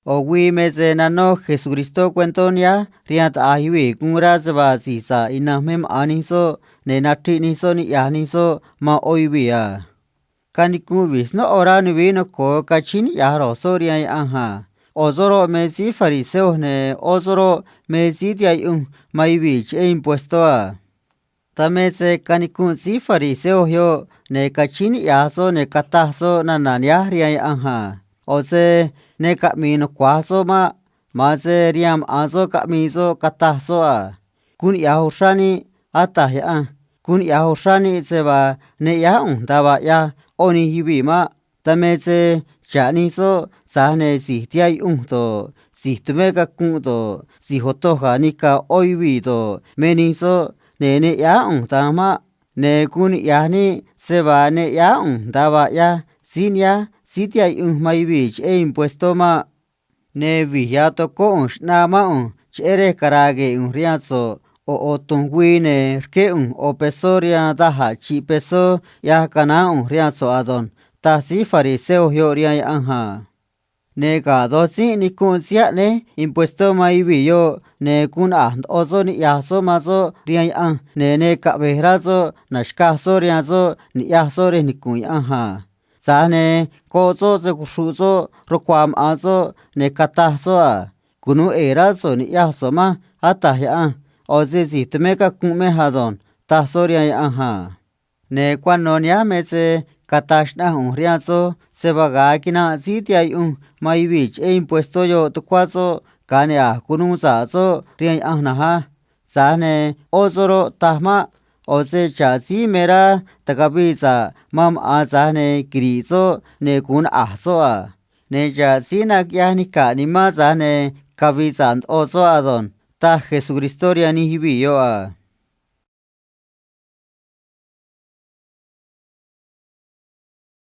O wi meze nano Jesucristo cuentonia riat ahiwi kungraz ba sisa inamem aniso ne natri niso ni yaniso ma oiwia. Kaniku visno ora ni vino ko kachin yaro soria anja. Ozoro mezi fariseo ne ozoro mezi diayun maivich e impuesto a. Tameze kanikun si fariseo yo ne kachin yaso ne kataso nananya ria anja. Oze ne kamino kwaso maze riam azo kamizo kataso a. Kun yahushani atahya kun yahushani seba ne yaun daba ya oni hibi tameze chanizo sahne sihtiay to sihtumeka kunto sihotoja nika oivido menizo ne yaun tama ne kun yani seba ne yaun daba ya sinya sitiay maivich e impuesto ne vihiato kounsh na chere karage riazo o otungwine rkeun o pesoria daha chi peso ya kanaun riazo adon ta si fariseo yo ria anja ne ga dosi ni kun sia ne impuesto maivi yo ne kun ozo ni yaso mazo ria an ne ka behrazo nashkazo riazo ni yaso re ni kun anja sane kozo ze kushuzo rokwam azo ne katazo a kunu erazo ni yaso atahya oze zitmeka kume hadon tasoria anja ne kwanonia meze katashna riazo sebaga kina zitia maivich e impuesto yo tukwazo kanea kunuza zo ria anja sane ozoro tahma oze chazi mera takabiza azane grizo ne kun ahzo a ne chazi nakyani kanima zane kabizan ozo adon ta Jesucristo ni hibi yo a